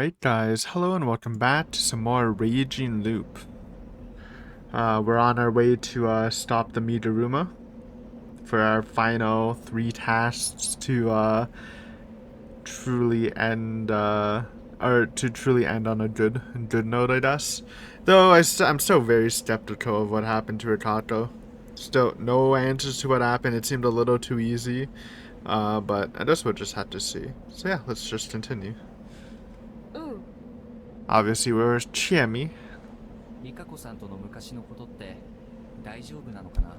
Alright guys, hello and welcome back to some more Raging Loop. We're on our way to stop the Migaruma for our final 3 tasks to truly end on a good note, I guess. Though I'm still very skeptical of what happened to Rikato. Still no answers to what happened. It seemed a little too easy. But I guess we'll just have to see. So yeah, let's just continue. Obviously we're Chiemi. 美香子さんとの昔のことって大丈夫なのかな。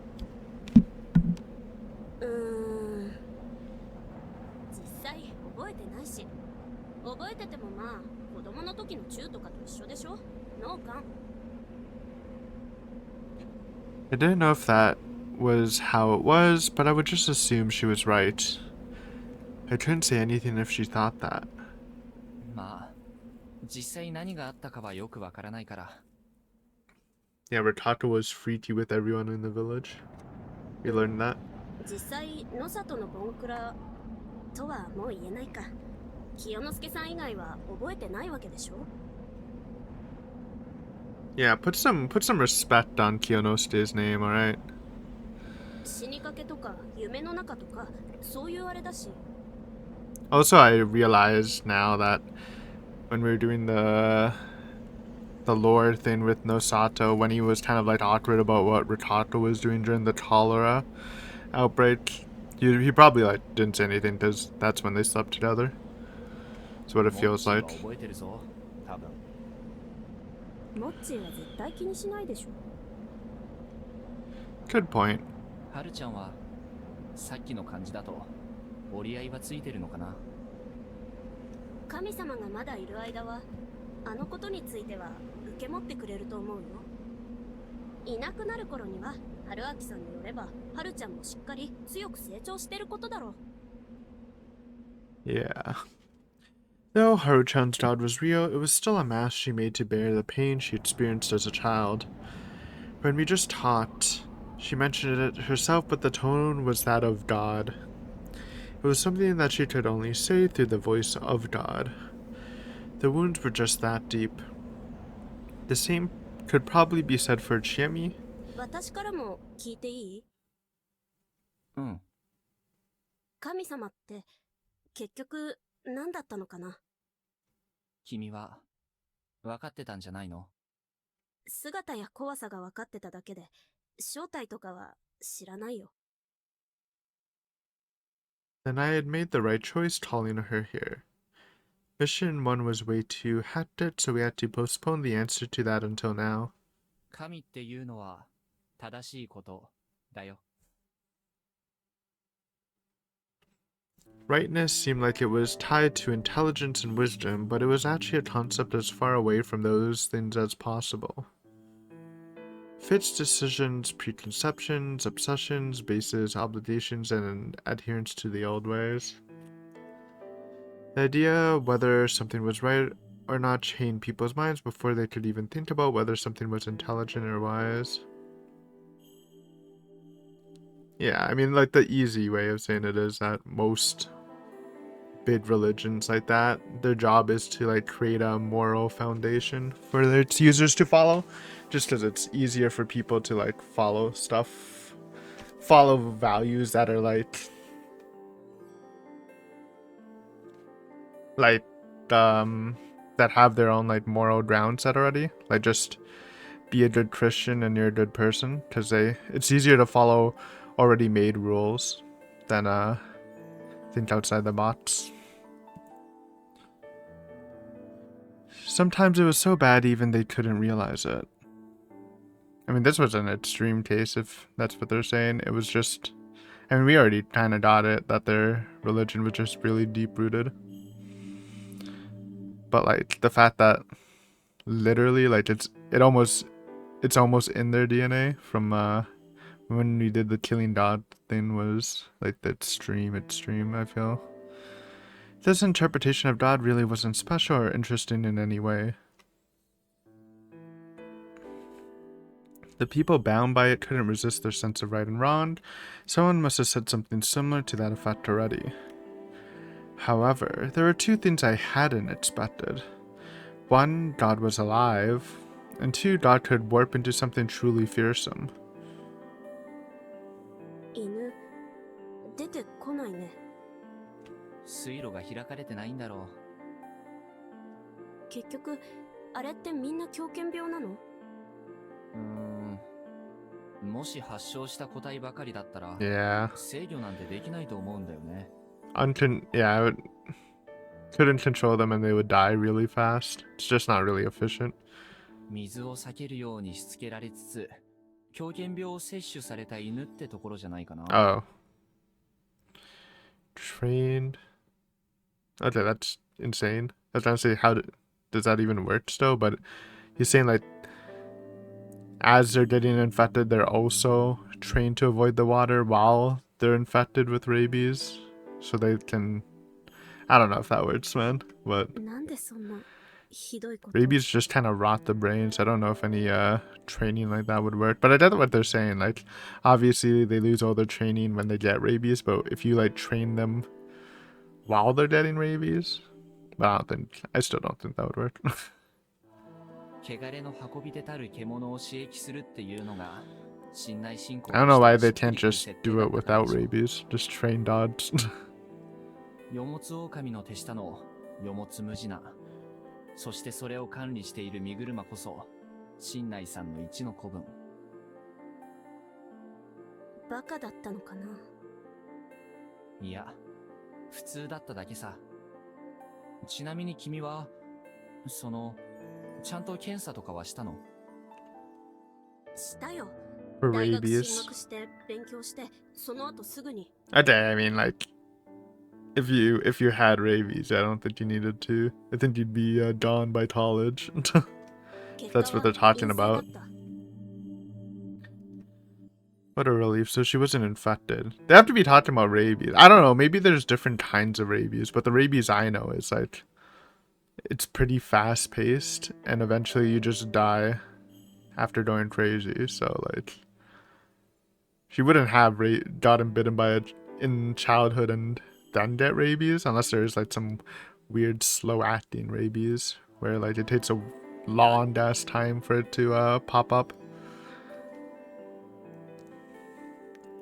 実際覚えてないし、覚えててもまあ子供の時のチューとかと一緒でしょ。脳幹。I didn't know if that was how it was, but I would just assume she was right. I couldn't say anything if she thought that. まあ実際何があったかはよくわからないから。Yeah, Rikato was freaky with everyone in the village. We learned that. 実際野里のボンクラとはもう言えないか。清之助さん以外は覚えてないわけでしょ。Yeah, put some respect on Kiyonosuke's name, alright? 死にかけとか夢の中とかそういうあれだし。Also, I realize now that when we were doing the lore thing with Nosato, when he was kind of like awkward about what Rikato was doing during the cholera outbreak, he probably like didn't say anything because that's when they slept together. That's what it feels like. モッチーは絶対気にしないでしょ。Good point. はるちゃんはさっきの感じだと折り合いはついてるのかな。神様がまだいる間はあのことについては受け持ってくれると思うよ。いなくなる頃には春明さんによればはるちゃんもしっかり強く成長してることだろう。Yeah. Though Haru-chan's God was real, it was still a mask she made to bear the pain she experienced as a child. When we just talked, she mentioned it herself, but the tone was that of God. It was something that she could only say through the voice of God. The wounds were just that deep. The same could probably be said for Chiemi. 私からも聞いていい？神様って結局何だったのかな？君は分かってたんじゃないの？姿や怖さが分かってただけで正体とかは知らないよ。Then I had made the right choice calling her here. Mission 1 was way too hectic, so we had to postpone the answer to that until now. 神っていうのは正しいことだよ。Rightness seemed like it was tied to intelligence and wisdom, but it was actually a concept as far away from those things as possible. Fits decisions, preconceptions, obsessions, bases, obligations, and adherence to the old ways. The idea whether something was right or not changed people's minds before they could even think about whether something was intelligent or wise. Yeah, I mean, like, the easy way of saying it is that most big religions like that, their job is to, like, create a moral foundation for their users to follow, just because it's easier for people to, like, follow values that are, like, that have their own, like, moral ground set already. Like, just be a good Christian and you're a good person, because it's easier to follow already made rules than think outside the box. Sometimes it was so bad even they couldn't realize it. I mean, this was an extreme case if that's what they're saying. It was just, I mean, we already kind of got it that their religion was just really deep rooted. But like the fact that literally like it's almost in their DNA from when we did the killing God thing was like the extreme, I feel. This interpretation of God really wasn't special or interesting in any way. The people bound by it couldn't resist their sense of right and wrong. Someone must have said something similar to that effect already. However, there were two things I hadn't expected. one, God was alive, and two, God could warp into something truly fearsome. 犬出てこないね。水路が開かれてないんだろ結局あれってみんな狂犬病なの？もし発症した個体ばかりだったら、Yeah. 制御なんてできないと思うんだよね。Yeah, couldn't control them and they would die really fast. It's just not really efficient. 水を避けるようにしつけられつつ、狂犬病を摂取された犬ってところじゃないかな。Oh. Trained. Okay, that's insane. I was trying to say, does that even work still? But he's saying, like, as they're getting infected, they're also trained to avoid the water while they're infected with rabies. So they can... I don't know if that works, man. But なんでそんなひどいこと？ rabies just kind of rot the brains. I don't know if any training like that would work. But I get what they're saying. Like, obviously, they lose all their training when they get rabies. But if you, like, train them while they're getting rabies... But I still don't think that would work. 汚れの運び出たる獣を刺激するっていうのが信内信仰 I don't know why they can't just do it without rabies. Just train dogs. ヨモツオオカミの手下のヨモツムジナ、そしてそれを管理しているミグルマこそ信内さんの一の子分。バカだったのかな？いや、普通だっただけさ。ちなみに君はちゃんと検査とかはしたの？したよ。 For 大学進 rabies. 学して勉強してその後すぐに。I mean, like, if you had rabies, I don't think you needed to. I think you'd be gone by college. That's what they're talking about. What a relief. So she wasn't infected. They have to be talking about rabies. I don't know. Maybe there's different kinds of rabies, but the rabies I know is like, it's pretty fast paced, and eventually you just die after going crazy. So like, she wouldn't have gotten bitten by it in childhood and then get rabies, unless there's like some weird slow acting rabies where like it takes a long ass time for it to pop up.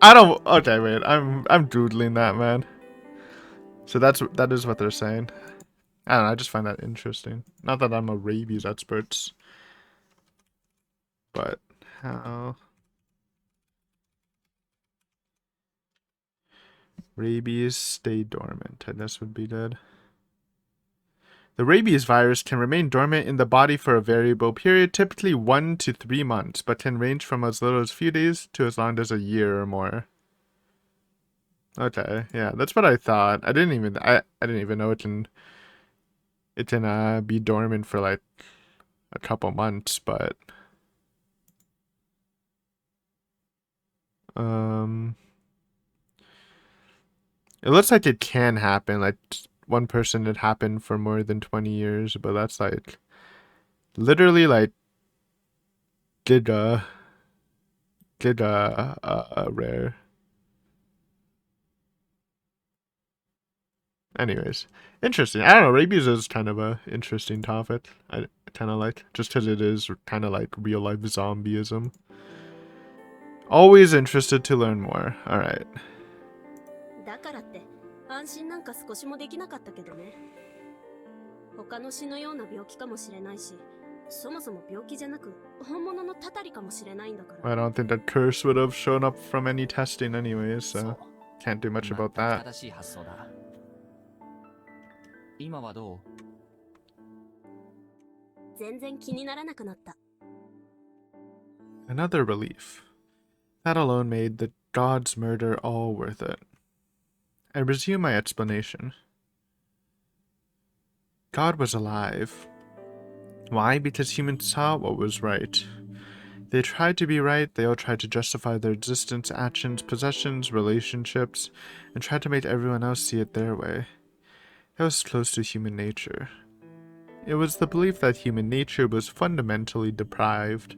I don't. Okay, wait. I'm doodling that, man. So that is what they're saying. I don't know. I just find that interesting. Not that I'm a rabies expert, but how rabies stay dormant. I guess would be good. The rabies virus can remain dormant in the body for a variable period, typically 1 to 3 months, but can range from as little as a few days to as long as a year or more. Okay, yeah, that's what I thought. I didn't even know it can be dormant for like a couple months, but it looks like it can happen. Like one person it happened for more than 20 years, but that's like literally like giga rare. Anyways, interesting. I don't know, rabies is kind of a interesting topic. I kind of like, just because it is kind of like real life zombieism. Always interested to learn more. All right. だからって安心なんか少しもできなかったけどね。他の死のような病気かもしれないし、そもそも病気じゃなく本物のたたりかもしれないんだから。I don't think that curse would have shown up from any testing anyways, so can't do much about that. 正しい発想だ。今はどう？全然気にならなくなった。 Another relief. That alone made the god's murder all worth it. I resume my explanation. God was alive. Why? Because humans saw what was right. They tried to be right, they all tried to justify their existence, actions, possessions, relationships, and tried to make everyone else see it their way. That was close to human nature. It was the belief that human nature was fundamentally depraved.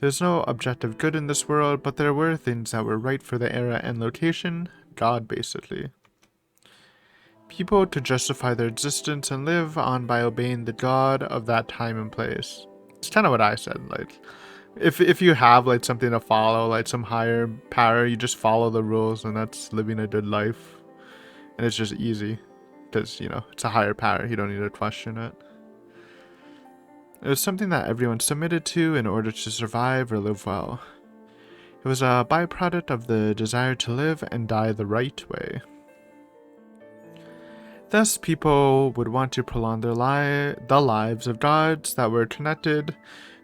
There's no objective good in this world, but there were things that were right for the era and location. God, basically. people to justify their existence and live on by obeying the god of that time and place. It's kind of what I said. Like, if you have like something to follow, like some higher power, you just follow the rules, and that's living a good life. And it's just easy, because it's a higher power. You don't need to question it. It was something that everyone submitted to in order to survive or live well. It was a byproduct of the desire to live and die the right way. Thus, people would want to prolong the lives of gods that were connected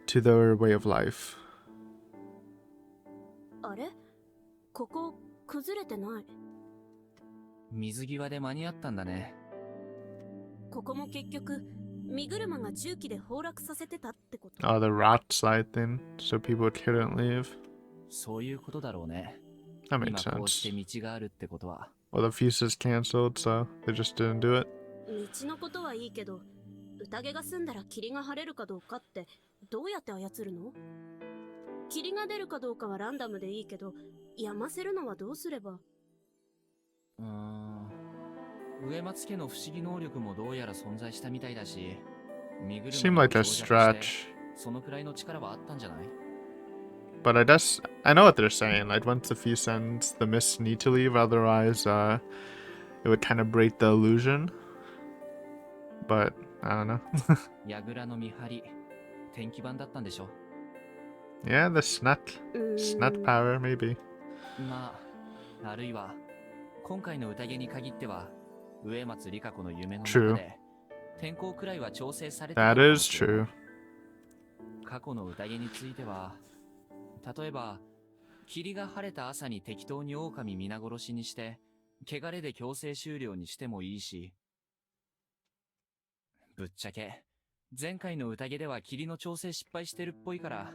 to their way of life. あれここ崩れてない。水際で間に合ったんだね。ここも結局身車が重機で崩落させてたってこと。 Oh, the rock slide thing, so people couldn't leave. そういうことだろうね。 That 今 makes こうして sense. 道があるってことは。Well, the feast is cancelled, so they just didn't do it. 道のことはいいけど、宴が済んだら霧が晴れるかどうかってどうやって操るの？霧が出るかどうかはランダムでいいけど、止ませるのはどうすれば？植松家の不思議能力もどうやら存在したみたいだし、身車 Seemed が like a 長弱して stretch. そのくらいの力はあったんじゃない？ But I guess I know what they're saying. Like once the feast ends, the mists need to leave, otherwise, it would kind of break the illusion. But I don't know. 櫓の見張り、天気板だったんでしょ。 Yeah, the snut power, maybe. まあ、あるいは今回の宴に限っては、植松里香子の夢の中で天候くらいは調整されてた That かも is しれない。 true. 過去の宴については、例えば霧が晴れた朝に適当に狼皆殺しにして汚れで強制終了にしてもいいし、ぶっちゃけ前回の宴では霧の調整失敗してるっぽいから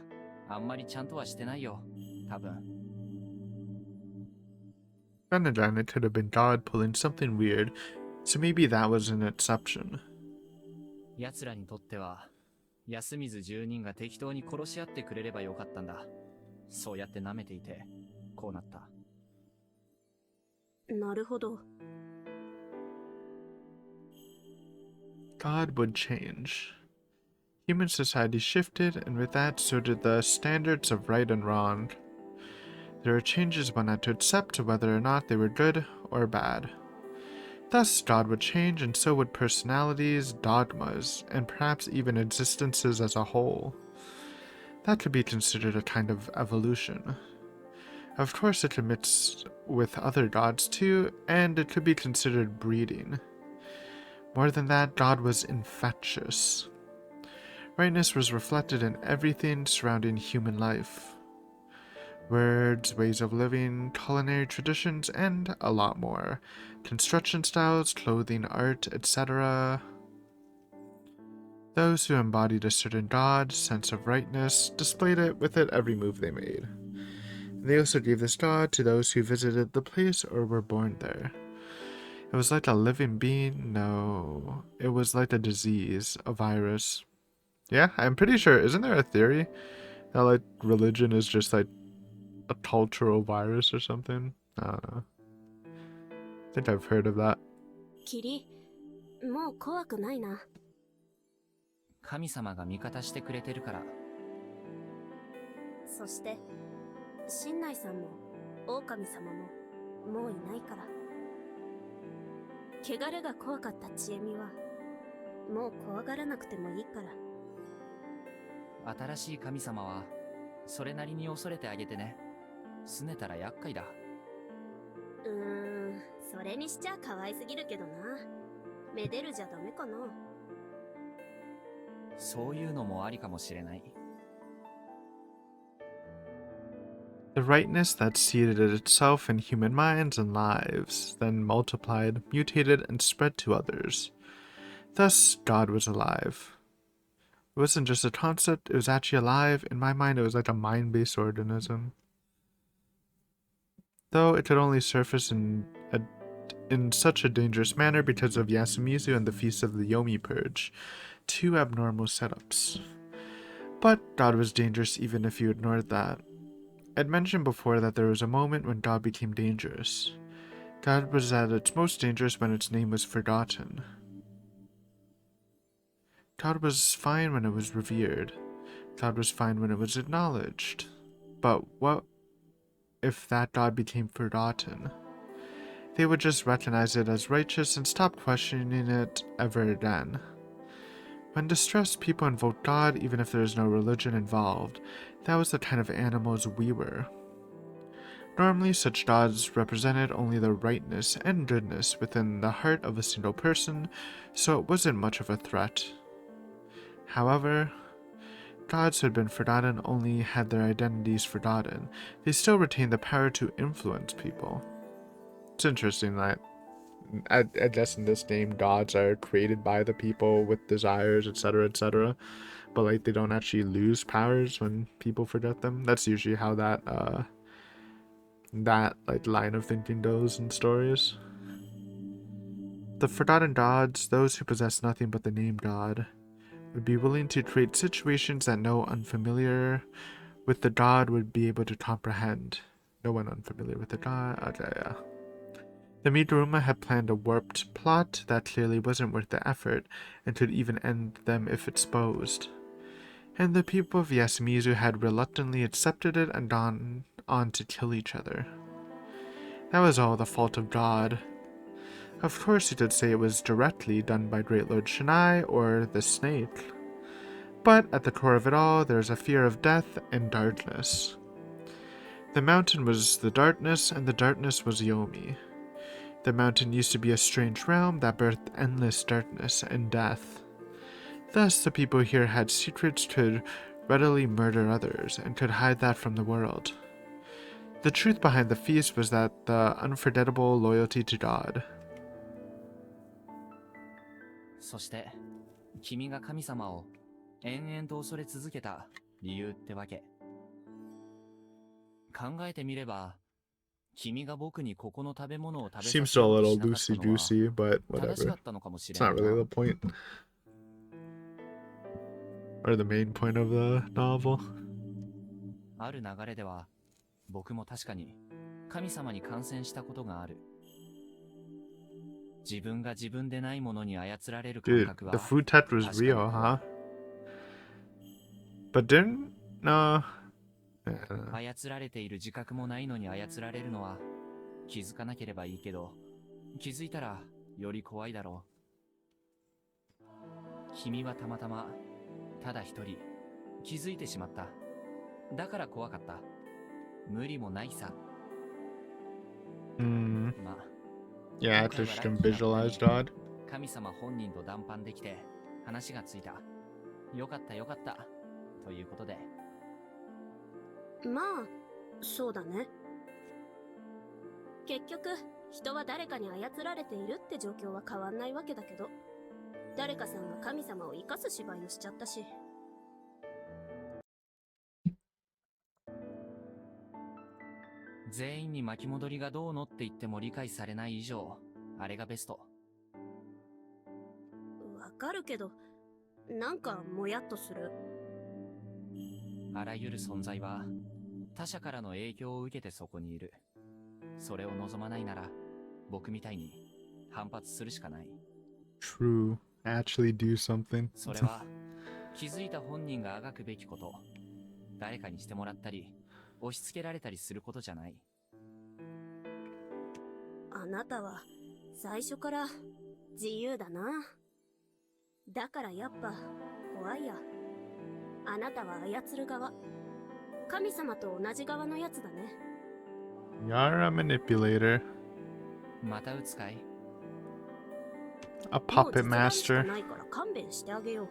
あんまりちゃんとはしてないよ、多分。 Then again, it could have been God pulling something weird, so maybe that was an exception. 奴らにとっては安水住人が適当に殺し合ってくれればよかったんだ。そうやって舐めていてこうなった。なるほど。 God would change. Human society shifted, and with that, so did the standards of right and wrong. There were changes one had to accept whether or not they were good or bad. Thus, God would change, and so would personalities, dogmas, and perhaps even existences as a whole. That could be considered a kind of evolution. Of course, it could mix with other gods too, and it could be considered breeding. More than that, God was infectious. Rightness was reflected in everything surrounding human life. Words, ways of living, culinary traditions, and a lot more. Construction styles, clothing, art, etc. Those who embodied a certain god, sense of rightness, displayed it with it every move they made. They also gave this god to those who visited the place or were born there. It was like a living being? No. It was like a disease, a virus. Yeah, I'm pretty sure, isn't there a theory that like religion is just like a cultural virus or something? I don't know. I think I've heard of that. 霧、もう怖くないな。神様が味方してくれてるから。そして新内さんも狼様ももういないから。汚れが怖かった千恵美はもう怖がらなくてもいいから。新しい神様はそれなりに恐れてあげてね。拗ねたら厄介だ。それにしちゃ可愛すぎるけどな。めでるじゃダメかな。そういうのもありかもしれない。The rightness that seated itself in human minds and lives, then multiplied, mutated, and spread to others. Thus, God was alive. It wasn't just a concept, it was actually alive. In my mind, it was like a mind-based organism. Though it could only surface in such a dangerous manner because of Yasumizu and the Feast of the Yomi Purge, two abnormal setups. But God was dangerous even if you ignored that. I'd mentioned before that there was a moment when God became dangerous. God was at its most dangerous when its name was forgotten. God was fine when it was revered. God was fine when it was acknowledged. But what if that God became forgotten? They would just recognize it as righteous and stop questioning it ever again. When distressed, people invoke God even if there is no religion involved. That was the kind of animals we were. Normally, such gods represented only the rightness and goodness within the heart of a single person, so it wasn't much of a threat. However, gods who had been forgotten only had their identities forgotten. They still retained the power to influence people. It's interesting that, I guess in this game, gods are created by the people with desires, etc., but like they don't actually lose powers when people forget them. That's usually how that like line of thinking goes in stories. The forgotten gods, those who possess nothing but the name God, would be willing to create situations that no unfamiliar with the god would be able to comprehend. No one unfamiliar with the god. Okay, yeah. The Migaruma had planned a warped plot that clearly wasn't worth the effort and could even end them if exposed. And the people of Yasumizu had reluctantly accepted it and gone on to kill each other. That was all the fault of God. Of course you could say it was directly done by Great Lord Shinai or the snake. But at the core of it all, there's a fear of death and darkness. The mountain was the darkness, and the darkness was Yomi. The mountain used to be a strange realm that birthed endless darkness and death. Thus, the people here had secrets, could readily murder others, and could hide that from the world. The truth behind the feast was that the unforgettable loyalty to God. そして、君が神様を延々と恐れ続けた理由ってわけ。考えてみれば、君が僕にここの食べ物を食べさせ Seems a ようと little しなかったのは loosey-goosey, but 正しか whatever. ったのかもし It's れな not いな。 really the point. Or the main point of the novel. ある流れでは、僕も確かに神様に感染したことがある。自分が自分でないものに操られる感 Dude, 覚は the food tech was 確かに real, huh? But didn't... No. Yeah. 操られている自覚もないのに操られるのは気づかなければいいけど、気づいたらより怖いだろう。君はたまたまただ一人気づいてしまった。だから怖かった。無理もないさ。まあ、 Yeah, actually she can visualize God. 神様本人と談判できて話がついた。よかったよかった。ということで。まあ、そうだね。結局、人は誰かに操られているって状況は変わんないわけだけど、誰かさんが神様を生かす芝居をしちゃったし。全員に巻き戻りがどうのって言っても理解されない以上、あれがベスト。わかるけど、なんかもやっとする。あらゆる存在は他者からの影響を受けてそこにいる。それを望まないなら、僕みたいに反発するしかない。True. Actually do something. それは気づいた本人があがくべきこと。誰かにしてもらったり、押し付けられたりすることじゃない。あなたは最初から自由だな。だからやっぱ怖いや。あなたは操る側。神様と同じ側のやつだね。You're a manipulator. また撃つかい？ A puppet もう実弾しか master. ないから勘弁してあげよう。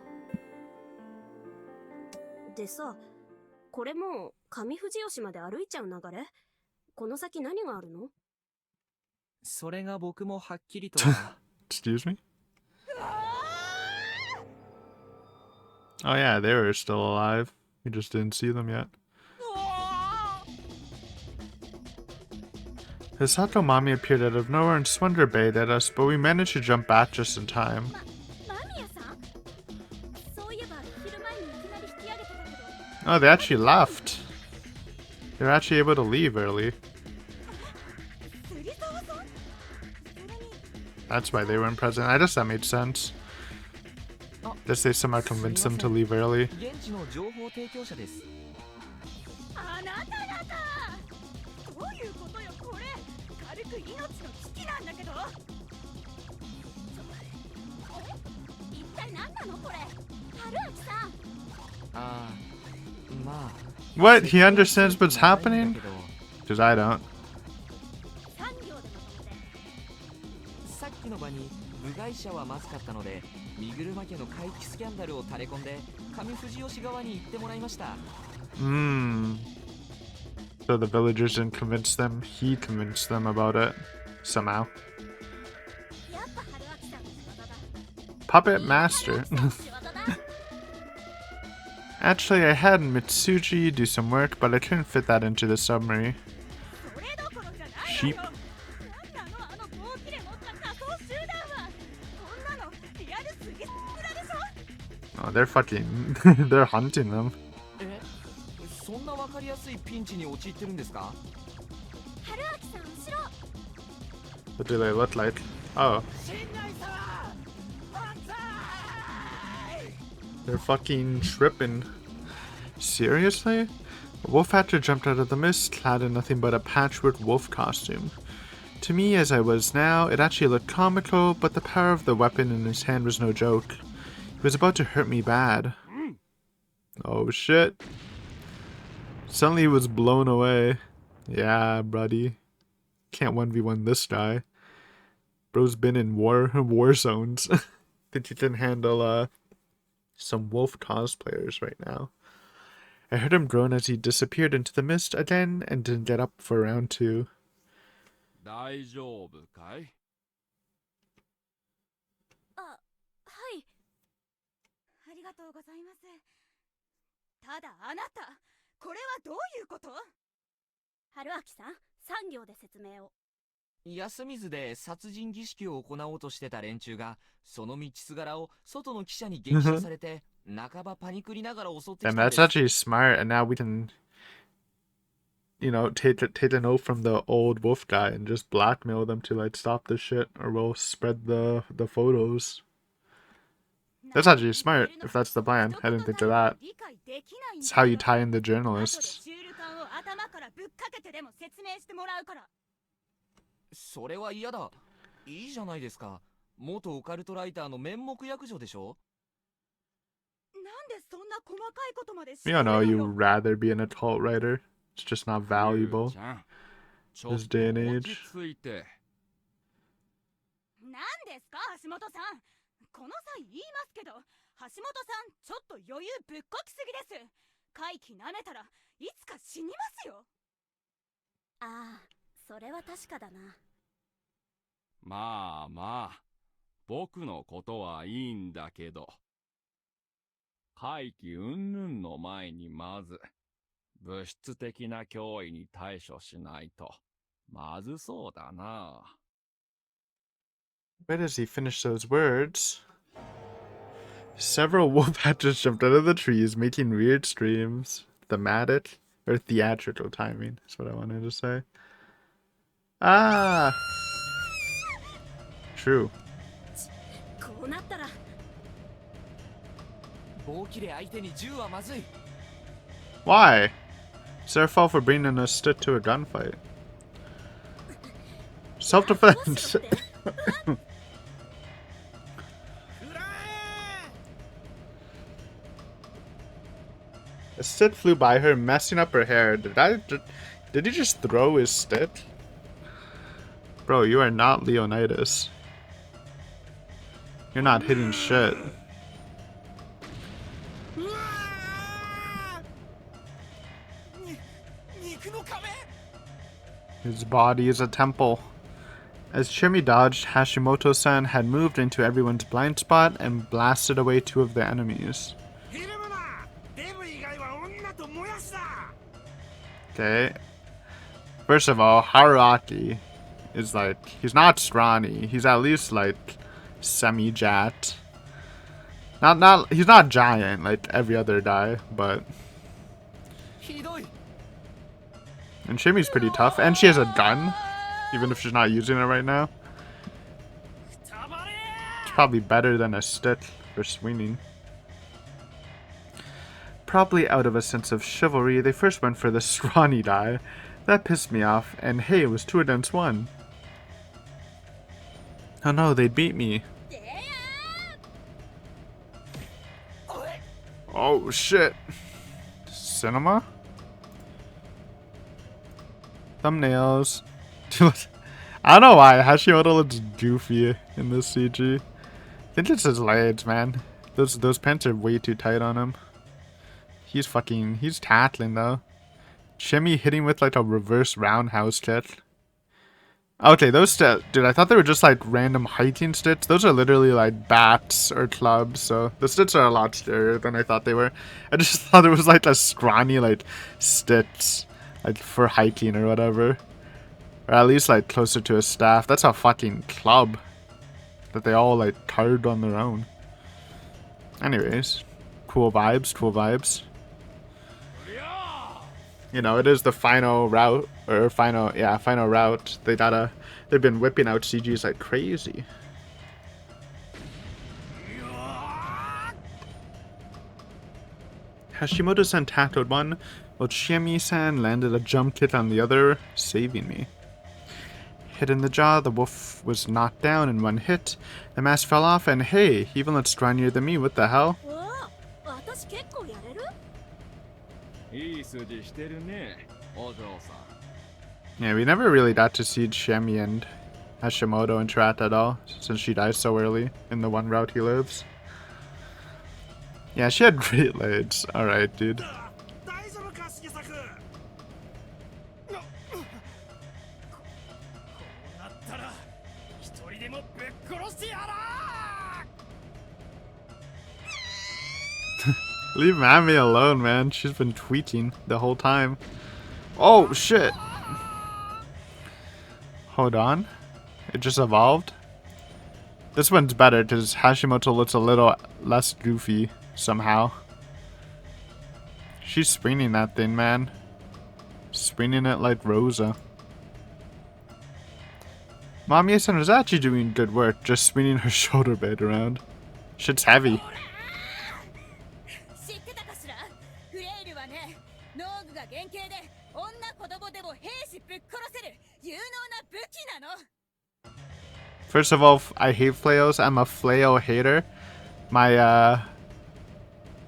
でさ、これもう上富士吉まで歩いちゃう流れ？この先何があるの？それが僕もはっきりとは。Excuse me? Oh yeah, they were still alive. We just didn't see them yet. Hisato Mami appeared out of nowhere and Swender bayed at us, but we managed to jump back just in time. マミヤさん？そういえば昼前にいきなり引き上げてたけど。 Oh, they actually left. They were actually able to leave early. 釣り沢さん？ That's why they weren't present. I guess that made sense. Guess they somehow convinced them to leave early. 現地の情報提供者です。あなた方どういうことよこれ軽く命の危機なんだけど一体何なのこれ春明さんああ、まあ。 What? He understands what's happening? Because I don't. 産業でまとめてさっきの場に部外者はまずかったので、ミグルマ家の怪奇スキャンダルを垂れ込んで上藤吉側に行ってもらいました。So the villagers didn't convince them. He convinced them about it somehow. やっぱ春明さんの仕業だ Puppet master. 仕業だ Actually, I had Mitsuji do some work, but I couldn't fit that into the summary. それどころじゃない Sheep. のよなんなのあの棒切れ持った仮装集団はこんなのリアルすぎすぎだでしょ Oh, they're fucking... they're hunting them. え、そんなわかりやすいピンチに陥ってるんですか？春明さん後ろ What do they look like? Oh, 新内様万歳 they're fucking tripping. Seriously? A wolf hatcher jumped out of the mist, clad in nothing but a patchwork wolf costume. To me, as I was now, it actually looked comical, but the power of the weapon in his hand was no joke. He was about to hurt me bad. Oh shit. Suddenly he was blown away. Yeah, buddy. Can't 1v1 this guy. Bro's been in war zones. Think he can handle some wolf cosplayers right now. I heard him groan as he disappeared into the mist again and didn't get up for round 2. 大丈夫かい？あ、はいありがとうございますただあなたこれはどういうこと春明さん産業で説明を休みずで殺人儀式を行おうとしてた連中がその道すがらを外の記者に激写されて半ばパニクりながら襲ってき Damn, たん that's です。 actually smart, and now we can, you know, take a note from the old wolf guy and just blackmail them to like stop this shit, or we'll spread the photos. That's actually smart, if that's the plan. I didn't think of that. It's how you tie in the journalists. シール缶を頭からぶっかけてでも説明してもらうからそれは嫌だ。いいじゃないですか。元オカルトライターの面目躍如でしょ。なんでそんな細かいことまで知 We ら all な know い you'd の rather be an adult writer. It's just not valuable. ちゃん、ちょっ This と day and 落 age. ち着いて。なんですか橋本さんこの際言いますけど橋本さんちょっと余裕ぶっこきすぎです怪奇なめたらいつか死にますよああそれは確かだなまあまあ、僕のことはいいんだけど。怪奇云々の前にまず、物質的な脅威に対処しないと、まずそうだな。Right as he finished those words, several wolf hatchers jumped out of the trees, making weird screams. Thematic or theatrical timing is what I wanted to say. Ah! True. こうなったら棒切れ相手に銃はまずい。 Why? It's their fault for bringing a stick to a gunfight. Self-defense. A stick flew by her, messing up her hair. Did he just throw his stick? Bro, you are not Leonidas. You're not hitting shit. His body is a temple. As Chimi dodged, Hashimoto-san had moved into everyone's blind spot and blasted away 2 of the enemies. Okay. First of all, Haruaki is like, he's not scrawny. He's at least like semi-jat. He's not giant like every other guy, but... And Chimi's pretty tough, and she has a gun, even if she's not using it right now. probably better than a stick for swinging. Probably out of a sense of chivalry, they first went for the scrawny die. That pissed me off, and hey, it was 2 against 1. Oh no, they beat me. Oh shit. Cinema? Thumbnails. I don't know why Hashimoto looks goofy in this CG. I think it's his legs, man. Those pants are way too tight on him. He's tackling though. Shimmy hitting with like a reverse roundhouse kick. Okay, those dude, I thought they were just like random hiking sticks. Those are literally like bats or clubs, so the sticks are a lot scarier than I thought they were. I just thought it was like a scrawny like sticks like for hiking or whatever. Or at least like closer to a staff. That's a fucking club that they all like carved on their own. Anyways, cool vibes, cool vibes. You know, it is the final route, or final route. They've been whipping out CGs like crazy. Hashimoto-san tackled one, while Chiemi-san landed a jump kick on the other, saving me. Hit in the jaw, the wolf was knocked down in one hit. The mask fell off, and hey, he even looks stronger than me. What the hell? Yeah, we never really got to see Chiemi and Hashimoto interact at all, since she dies so early in the one route he lives. Yeah, she had great legs. Alright, dude. Leave Mami alone, man. She's been tweeting the whole time. Oh, shit. Hold on. It just evolved. This one's better because Hashimoto looks a little less goofy somehow. She's spinning that thing, man. Spinning it like Rosa. Mami-san was actually doing good work, just spinning her shoulder blade around. Shit's heavy. First of all, I hate flails. I'm a flail hater. My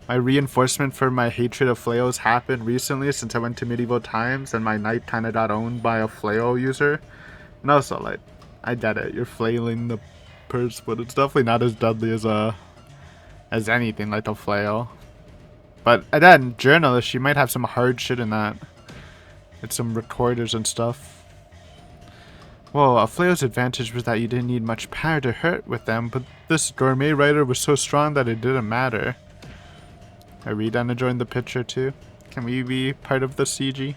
reinforcement for my hatred of flails happened recently since I went to medieval times and my knight kind of got owned by a flail user. And also, like, I get it. You're flailing the purse, but it's definitely not as deadly as anything like a flail. But again, journalist, she might have some hard shit in that. It's some recorders and stuff. Well, a flail's advantage was that you didn't need much power to hurt with them, but this gourmet writer was so strong that it didn't matter. Are we gonna join the picture too? Can we be part of the CG?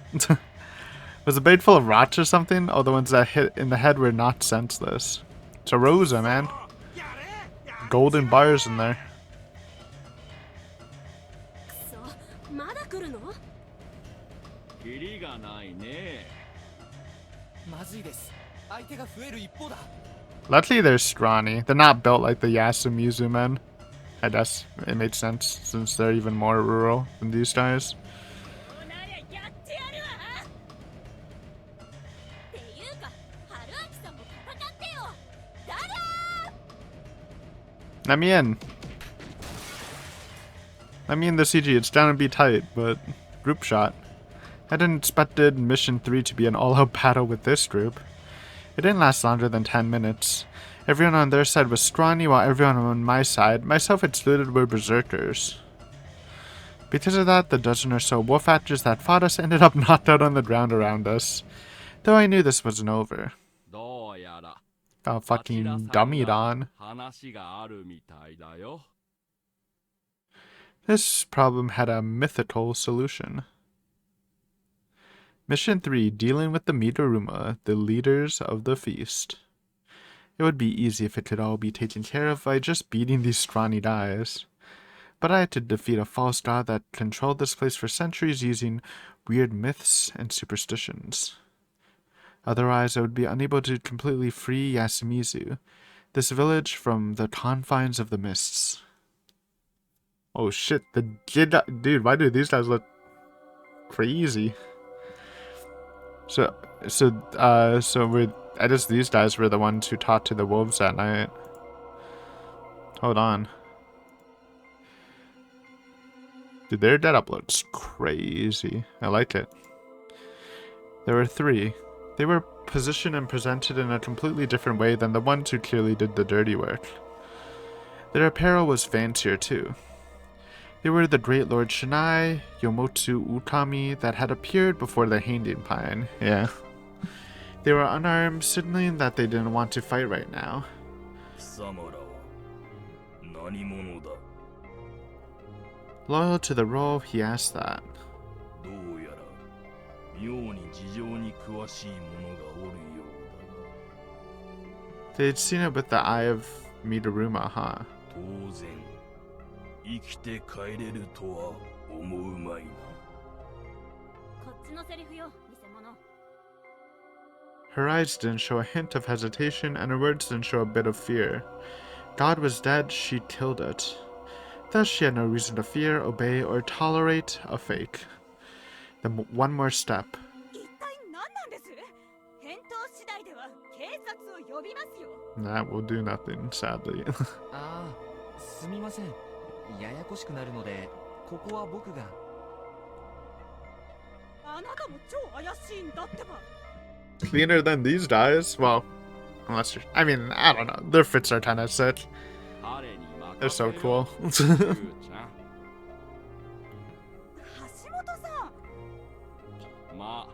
Was the blade full of rocks or something? Oh, the ones that hit in the head were not senseless. It's a Rosa, man. Golden bars in there. Luckily they're scrawny. They're not built like the Yasumizu men. I guess it makes sense since they're even more rural than these guys. Let me in. Let me in the CG. It's down to be tight, but group shot. I didn't expected Mission 3 to be an all-out battle with this group. It didn't last longer than 10 minutes. Everyone on their side was scrawny, while everyone on my side, myself excluded, were berserkers. Because of that, the dozen or so wolf actors that fought us ended up knocked out on the ground around us. Though I knew this wasn't over. Got fucking dummied on. This problem had a mythical solution. Mission 3, dealing with the Migaruma, the leaders of the feast. It would be easy if it could all be taken care of by just beating these scrawny guys. But I had to defeat a false god that controlled this place for centuries using weird myths and superstitions. Otherwise, I would be unable to completely free Yasumizu. This village from the confines of the mists. Oh shit, dude, why do these guys look crazy? I guess these guys were the ones who talked to the wolves that night. Hold on. Dude, their getup looks crazy. I like it. There were 3. They were positioned and presented in a completely different way than the ones who clearly did the dirty work. Their apparel was fancier too. They were the great Lord Shinai, Yomotsu Ukami that had appeared before the hanging pine. Yeah. They were unarmed, signaling that they didn't want to fight right now. Loyal to the role, he asked that. They had seen it with the eye of Migaruma, huh? Her eyes didn't show a hint of hesitation, and her words didn't show a bit of fear. God was dead, she killed it. Thus she had no reason to fear, obey, or tolerate a fake. Then one more step. That will do nothing, sadly. ああ、すみません。ややこしくなるので、ここは僕が。あなたも超怪しいんだってば。 Cleaner than these guys? Well, unless you're, I mean, I don't know. Their fits are kind of sick. They're so cool. まあ、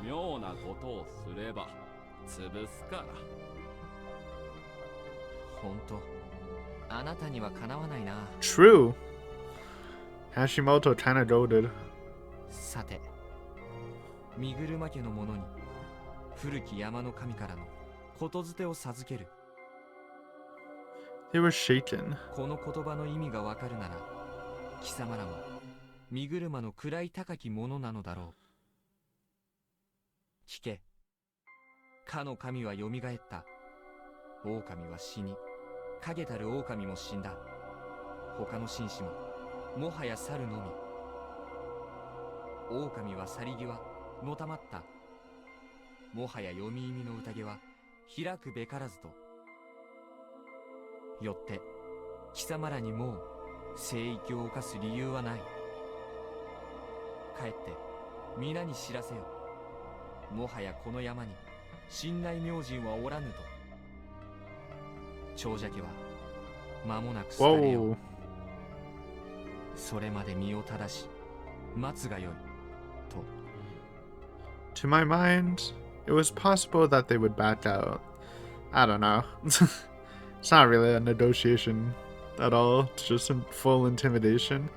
妙なことをすれば潰すから。本当、あなたにはかなわないな。True. Hashimoto kind of goaded. さて、身車家の者に古き山の神からのことづてを授ける。They were shaken. この言葉の意味がわかるなら、貴様らも身車の位高き者なのだろう。聞け。かの神はよみがえった。狼は死に、影たる狼も死んだ。他の紳士ももはや去るのみ。狼は去り際のたまった。もはや読み意味の宴は開くべからずと。よって貴様らにもう聖域を犯す理由はない。帰って皆に知らせよ。もはやこの山に神内明神はおらぬと。長者家は間もなく廃れよう。それまで身を正し待つがよいと。To my mind, it was possible that they would back out. I don't know. It's not really a negotiation at all. It's just full intimidation.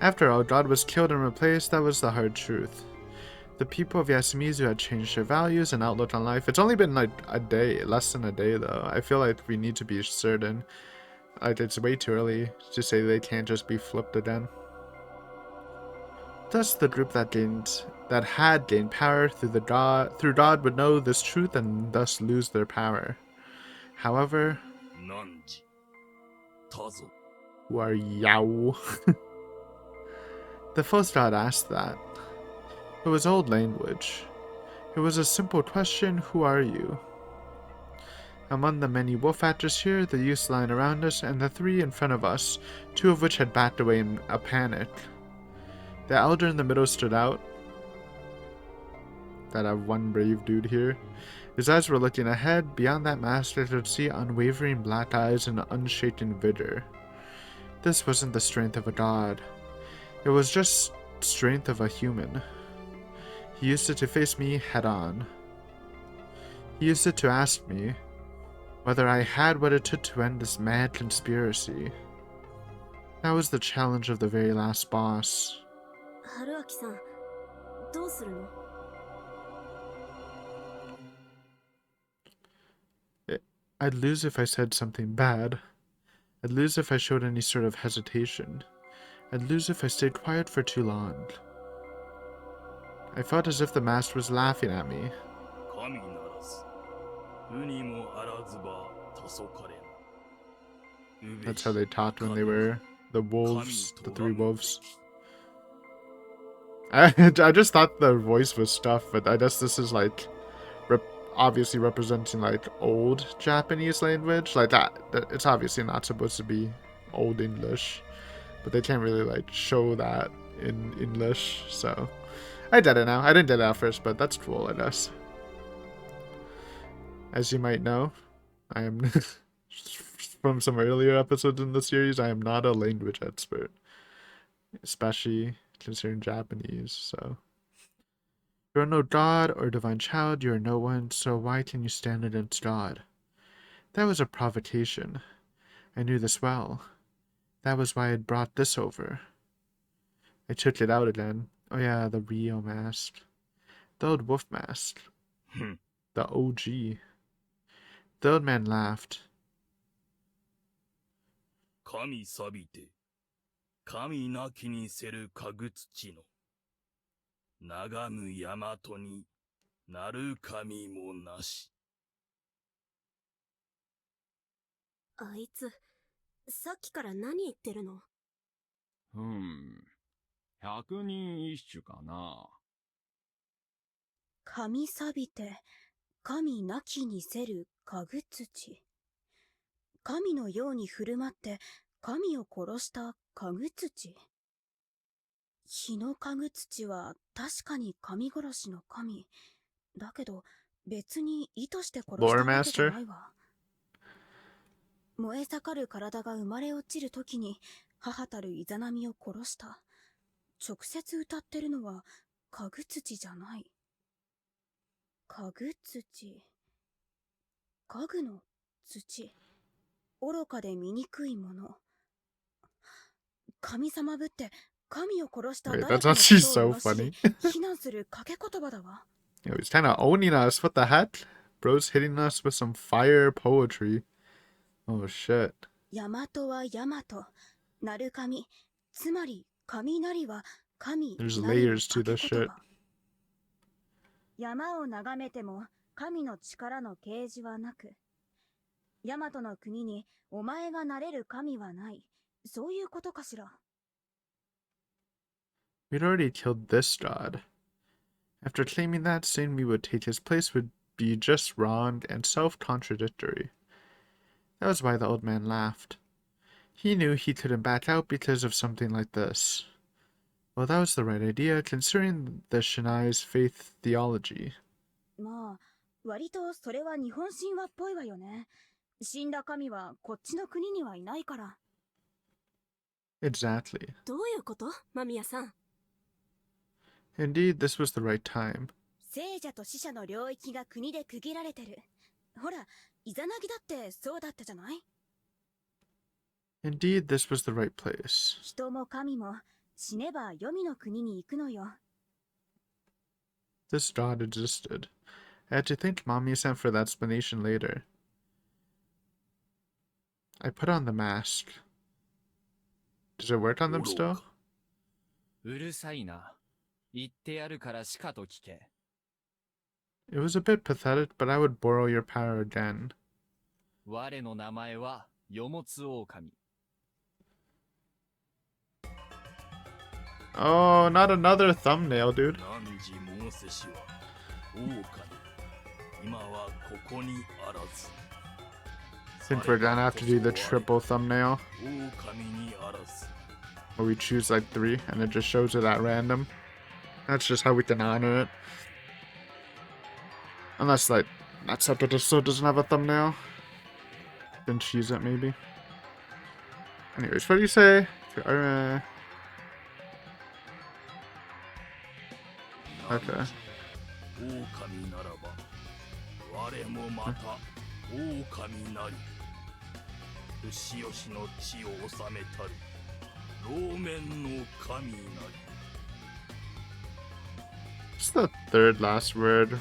After all, God was killed and replaced. That was the hard truth. The people of Yasumizu had changed their values and outlook on life. It's only been like a day, less than a day though. I feel like we need to be certain. Like it's way too early to say they can't just be flipped again. Thus, the group that had gained power through God would know this truth and thus lose their power. However, who are Yao? The first god asked that. It was old language. It was a simple question, who are you? Among the many wolf actors here, the youths lying around us, and the 3 in front of us, 2 of which had backed away in a panic. The elder in the middle stood out. That have one brave dude here. His eyes were looking ahead. Beyond that mask, I could see unwavering black eyes and unshaken vigor. This wasn't the strength of a god. It was just strength of a human. He used it to face me head on. He used it to ask me whether I had what it took to end this mad conspiracy. That was the challenge of the very last boss. Haruaki-san, どうするの? I'd lose if I said something bad. I'd lose if I showed any sort of hesitation. I'd lose if I stayed quiet for too long. I felt as if the mask was laughing at me. That's how they talked when they were the wolves, the three wolves. I just thought their voice was stuff, but I guess this is like obviously representing like old Japanese language. Like that, it's obviously not supposed to be old English, but they can't really like show that in English. So I did it now. I didn't get it at first, but that's cool, I guess. As you might know, I am from some earlier episodes in the series, I am not a language expert, especially considering Japanese, so. You are no god or divine child, you are no one, so why can you stand against God? That was a provocation. I knew this well. That was why I had brought this over. I took it out again. Oh yeah, the Rio mask. The old wolf mask. The OG. The old man laughed. 神錆びて、神なきにせるかぐ土の、長む大和になる神もなし。あいつ、さっきから何言ってるの？百人一首かな。神錆びて、神なきにせるかぐ土。神のように振る舞って、神を殺したかぐ土。日のかぐ土は確かに神殺しの神。だけど、別に意図して殺したわけじゃないわ。燃え盛る体が生まれ落ちるときに、母たるイザナミを殺した。直接歌ってるのは、かぐ土じゃない。かぐ土。かぐの土。愚かで醜いもの。神様ぶって神を殺した誰かのことを罵し、非難する掛け言葉だわ。Yo, he's kind of owning us. What the heck? Bro's hitting us with some fire poetry. Oh shit. 大和は大和。なる神。つまり、雷は神。There's layers to this shit. 山を眺めても神の力の啓示はなく、大和の国にお前がなれる神はない。そういうことかしら。We'd already killed this god. After claiming that, saying we would take his place would be just wrong and self-contradictory. That was why the old man laughed. He knew he couldn't back out because of something like this. Well, that was the right idea, considering the Shinai's faith theology. まあ、割とそれは日本神話っぽいわよね。死んだ神はこっちの国にはいないから。Exactly. どういうこと、間宮さん？ Indeed, this was the right time. 聖者と死者の領域が国で区切られてる。ほら、イザナギだってそうだったじゃない？ Indeed, this was the right place. 人も神も死ねば黄泉の国に行くのよ。This god existed. I had to thank Mami-san for the explanation later. I put on the mask. Does it work on them still? うるさいな。言ってやるからしかと聞け。It was a bit pathetic, but I would borrow your power again. 我の名前はよもつ狼。Oh, not another thumbnail, dude. 汝申せしは狼。今はここにあらず。 I think we're gonna have to do the triple thumbnail. 狼にあらず。 Where we choose like 3 and it just shows it at random. That's just how we can honor it. Unless like that separate episode doesn't have a thumbnail. Then choose it maybe. Anyways, what do you say? Okay. 狼ならば、我もまた狼なり。牛吉の地を治めたる、老面の神なり。 What's the third last word?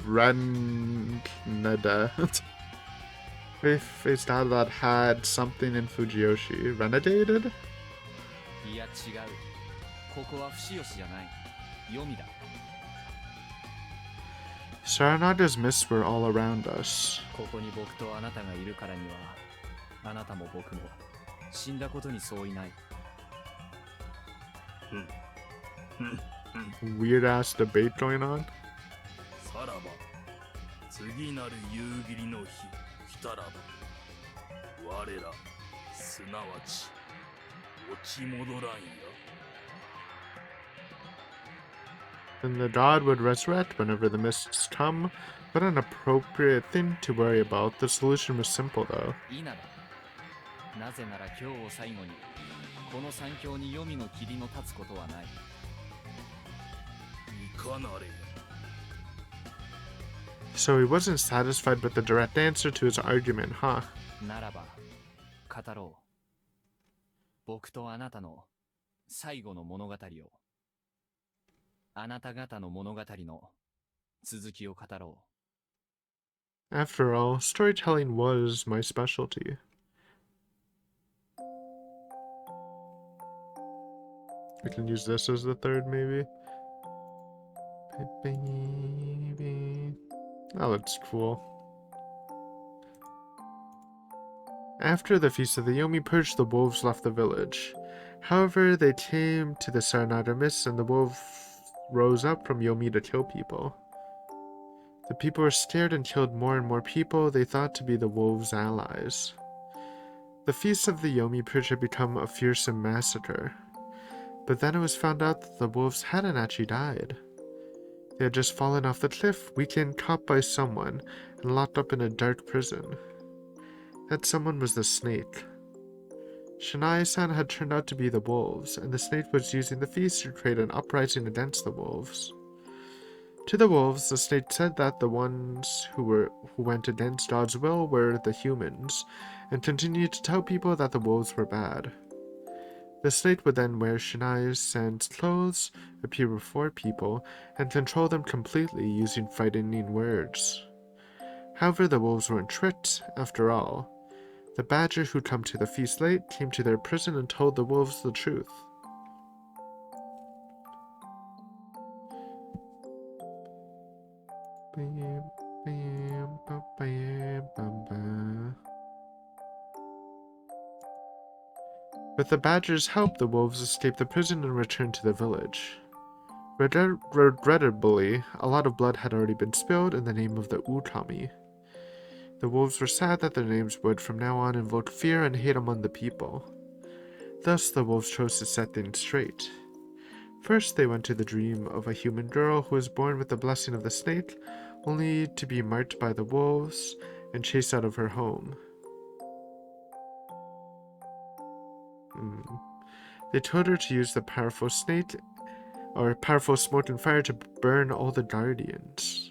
Renada. We faced out that had something in Fujiyoshi. Renedated? いや違う。ここは不死吉じゃない。黄泉だ。Saranada's mists were all around us. ここに僕とあなたがいるからには、あなたも僕も死んだことに相違ない。Weird ass debate going on. さらば、次なる夕霧の日来たらば、我ら、すなわち、落ち戻らんや。Then the god would resurrect whenever the mists come. What an appropriate thing to worry about. The solution was simple, though. いいなら、なぜなら今日を最後に、この三峡に黄泉の霧の立つことはない。いかなれや。So he wasn't satisfied with the direct answer to his argument, huh? ならば、語ろう。僕とあなたの最後の物語を。あなた方の物語の続きを語ろう。After all, storytelling was my specialty. We can use this as the third, maybe. Baby. Oh, that's cool. After the Feast of the Yomi purge, the wolves left the village. However, they came to the Saranada Mists, and the wolf rose up from Yomi to kill people. The people were scared and killed more and more people they thought to be the wolves' allies. The Feast of the Yomi purge had become a fearsome massacre. But then it was found out that the wolves hadn't actually died. They had just fallen off the cliff, weakened, caught by someone, and locked up in a dark prison. That someone was the snake. Shanae-san had turned out to be the wolves, and the snake was using the feast to create an uprising against the wolves. To the wolves, the snake said that the ones who went against God's will were the humans, and continued to tell people that the wolves were bad. The snake would then wear Shanae-san's clothes, appear before people, and control them completely using frightening words. However, the wolves weren't tricked, after all. The badger who'd come to the feast late came to their prison and told the wolves the truth. With the badger's help, the wolves escaped the prison and returned to the village. Regrettably, a lot of blood had already been spilled in the name of the Utami. The wolves were sad that their names would from now on invoke fear and hate among the people. Thus, the wolves chose to set things straight. First, they went to the dream of a human girl who was born with the blessing of the snake, only to be marked by the wolves and chased out of her home. They told her to use the powerful snake, or powerful smoke and fire to burn all the guardians.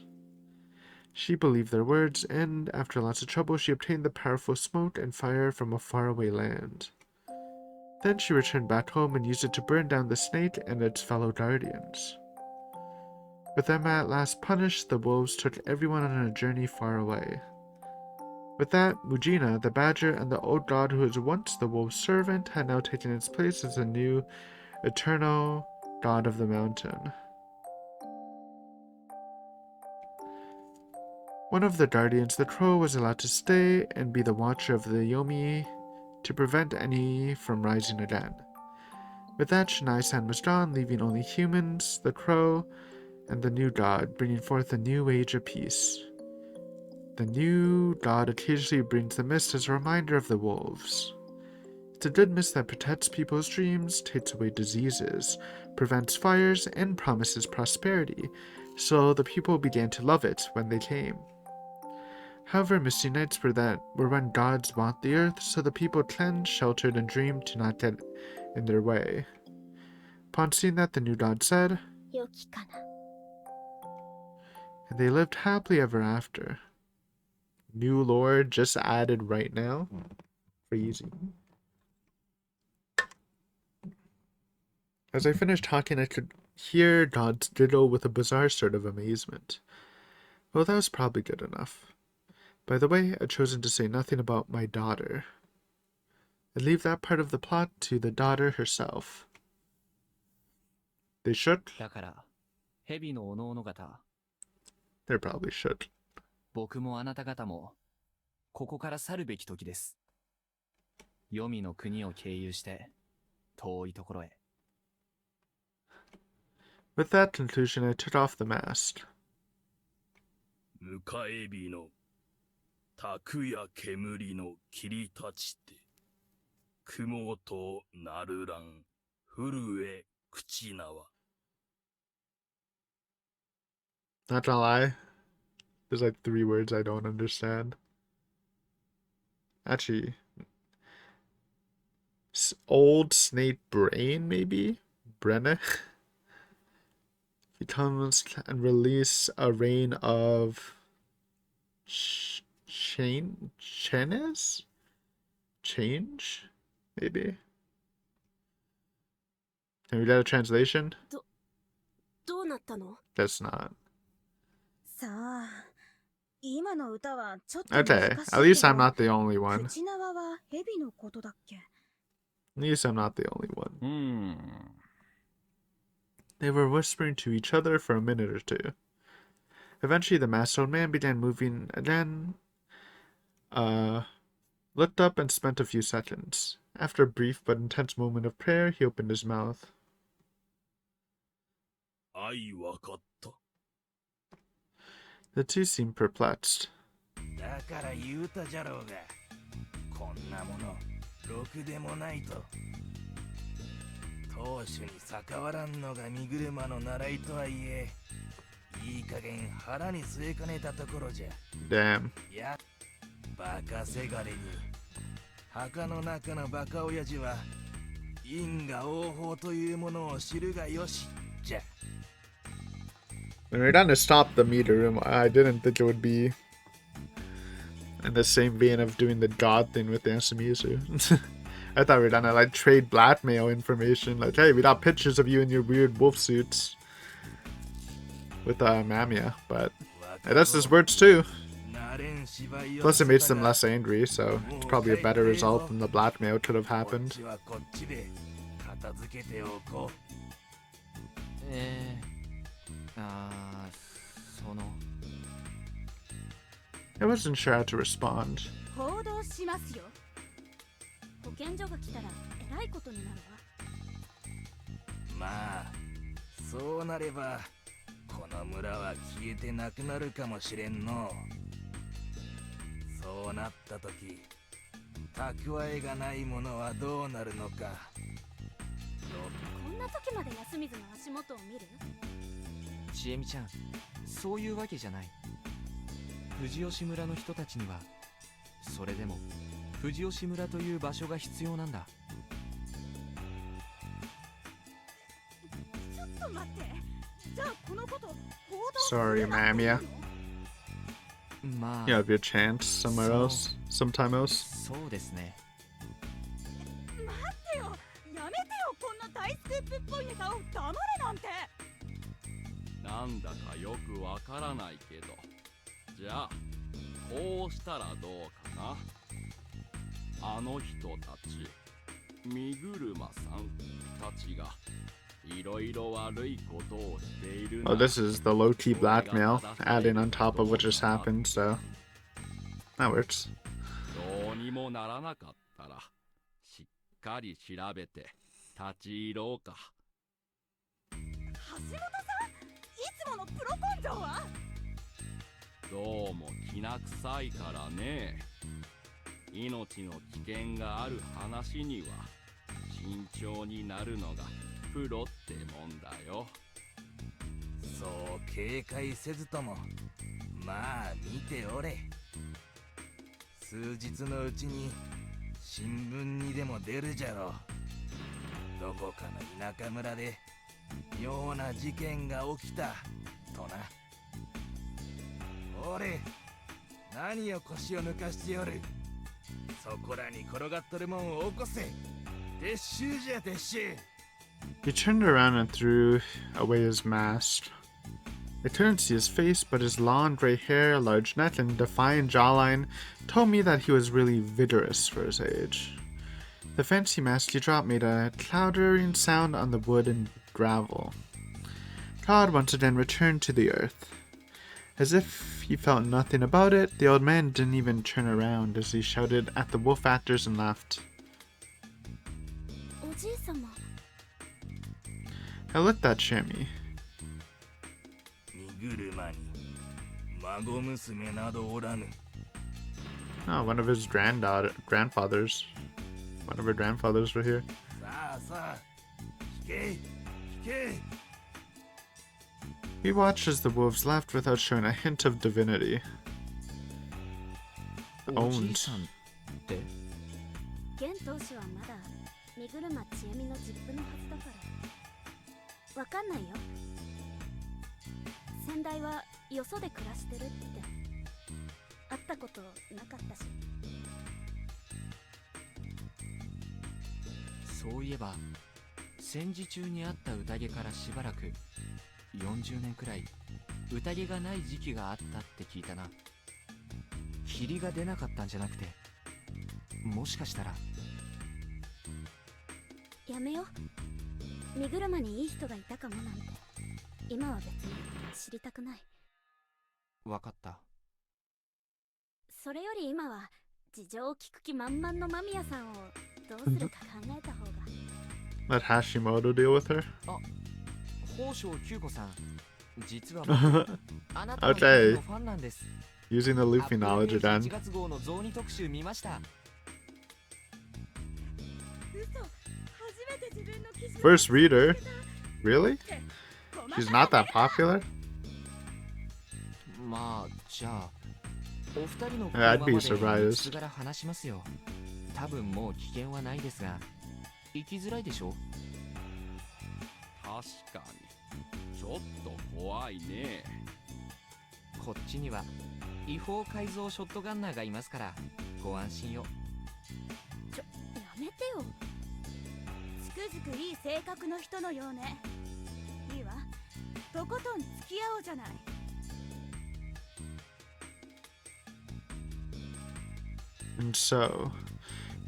She believed their words, and after lots of trouble, she obtained the powerful smoke and fire from a faraway land. Then she returned back home and used it to burn down the snake and its fellow guardians. With them at last punished, the wolves took everyone on a journey far away. With that, Mujina, the badger, and the old god who was once the wolf's servant had now taken its place as the new, eternal god of the mountain. One of the guardians, the crow, was allowed to stay and be the watcher of the Yomi to prevent any from rising again. With that, Shanae-san was gone, leaving only humans, the crow, and the new god, bringing forth a new age of peace. The new god occasionally brings the mist as a reminder of the wolves. It's a good mist that protects people's dreams, takes away diseases, prevents fires, and promises prosperity, so the people began to love it when they came. However, misty nights were when gods walked the earth, so the people cleansed, sheltered, and dreamed to not get in their way. Upon seeing that, the new god said, 良きかな。 and they lived happily ever after. New lore just added right now. Crazy. As I finished talking, I could hear God's giggle with a bizarre sort of amazement. Well, that was probably good enough. By the way, I'd chosen to say nothing about my daughter. I'd leave that part of the plot to the daughter herself. They shook. だから、蛇のおのおの方、They probably should. 僕もあなた方も、ここから去るべき時です。黄泉の国を経由して、遠いところへ。With that conclusion, I took off the mast. 迎え火の卓や煙の切り立ちて雲となるらん震え口縄 Not gonna lie, there's like 3 words I don't understand. Actually, old snake brain, maybe? Brenne? He comes and release a rain of chenes? Change? Maybe? Can we get a translation? どうなったの？ That's not. さあ、今の歌はちょっと Okay, 難しい at け least I'm ど、 not the only one. 口縄は蛇のことだっけ？ At least I'm not the only one. うーん。 They were whispering to each other for a minute or two. Eventually, the masked old man began moving again, looked up and spent a few seconds. After a brief but intense moment of prayer, he opened his mouth. 愛わかった The two seemed perplexed. だから言うたじゃろうがこんなものろくでもないと当主に逆らわんのが身車の習いとはいえいい加減腹に据えかねたところじゃ Damn. いやバカせがれに墓の中のバカ親父は因果応報というものを知るがよしじゃ When we we're trying to stop the Migaruma, I didn't think it would be in the same vein of doing the god thing with Ansamizu. I thought we were gonna like trade blackmail information, like, hey, we got pictures of you in your weird wolf suits with Mamiya, but hey, that's his words too. Plus, it makes them less angry, so it's probably a better result than the blackmail could have happened. その I wasn't sure how to respond. 報道しますよ。保健所が来たらえらいことになるわ。まあそうなればこの村は消えてなくなるかもしれんのそうなった時蓄えがないものはどうなるのかこんな時まで休みずの足元を見る？ちえみちゃん、そういうわけじゃない。藤吉村の人たちにはそれでも藤吉村という場所が必要なんだ。ちょっと待って。じゃあこのこと報道 Sorry, Mamiya. まあ You have your chance somewhere else, sometime else. そうですね。待ってよ。やめてよ。こんな大スクープっぽいネタを黙れなんて。なんだかよくわからないけど。じゃあ、こうしたらどうかな。あの人たち、身車さんたちが、いろいろ悪いことをしている。Oh, this is the low-key blackmail, adding on top of what just happened, so that works. どうにもならなかったら、しっかり調べて立ち入ろうか。橋本さん、いつものプロ根性は？どうもきな臭いからね。命の危険がある話には慎重になるのがプロってもんだよ。そう警戒せずともまあ見ておれ数日のうちに新聞にでも出るじゃろうどこかの田舎村で妙な事件が起きたとな俺何を腰を抜かしておるそこらに転がっとるもんを起こせ撤収じゃ撤収 He turned around and threw away his mask. I couldn't see his face, but his long gray hair, large neck, and defiant jawline told me that he was really vigorous for his age. The fancy mask he dropped made a clattering sound on the wood and gravel. God once again returned to the earth. As if he felt nothing about it, the old man didn't even turn around as he shouted at the wolf actors and laughed. おじい様 I looked at Shammy. 荷車に孫娘などおらぬ。 Oh, one of his grandfathers. One of her grandfathers were here. さあさあ、引け引け。 We watched as the wolves left without showing a hint of divinity. おじい Owned. さんって現当主はまだ身車ちえみの実父のはずだからわかんないよ。先代はよそで暮らしてるって会ったことなかったし。そういえば戦時中にあった宴からしばらく40年くらい宴がない時期があったって聞いたな。霧が出なかったんじゃなくて、もしかしたら。やめよう。身車にいい人がいたかもなんて今は別に知りたくない。わかった。それより今は事情を聞く気満々の間宮さんをどうするか考えた方が。 Let Hashimoto deal with her. 宝生久子さん、実は僕あなたの Okay. ファンなんです。 Using the Luffy knowledge 1 again. 月号の雑煮特集見ました。 First reader? Really? She's not that popular? まあじゃあお二人の Yeah, I'd be 車まで surprised. 人柄話しますよ。多分もう危険はないですが、行きづらいでしょ。確かに。ちょっと怖いね。こっちには違法改造ショットガンナーがいますからご安心を。やめてよ。つくづくいい性格の人のようね。いいわ、とことん付き合おうじゃない。 And so,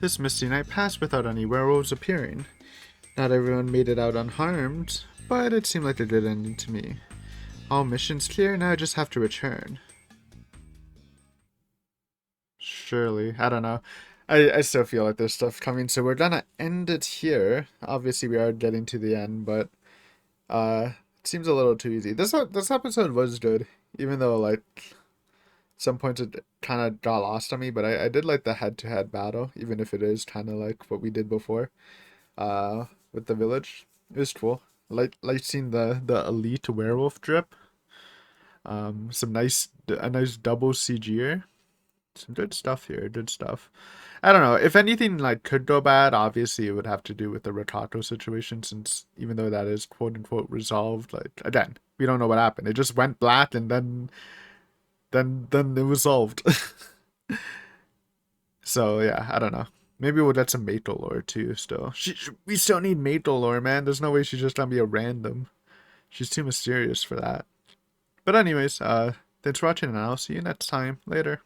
this misty night passed without any werewolves appearing. Not everyone made it out unharmed, but it seemed like a good ending to me. All missions clear, now I just have to return. Surely, I don't know. I still feel like there's stuff coming, so we're gonna end it here. Obviously, we are getting to the end, but it seems a little too easy. This episode was good, even though like some points it kind of got lost on me, but I did like the head-to-head battle, even if it is kind of like what we did before with the village. It was cool. Like seeing the elite werewolf drip. A nice double CG. Some good stuff here, good stuff. I don't know, if anything like could go bad, obviously it would have to do with the Ratato situation, since even though that is quote-unquote resolved, like again, we don't know what happened. It just went black and then it was solved. So yeah, I don't know. Maybe we'll get some Mato lore too still. We still need Mato lore, man. There's no way she's just gonna be a random. She's too mysterious for that. But anyways, thanks for watching and I'll see you next time. Later.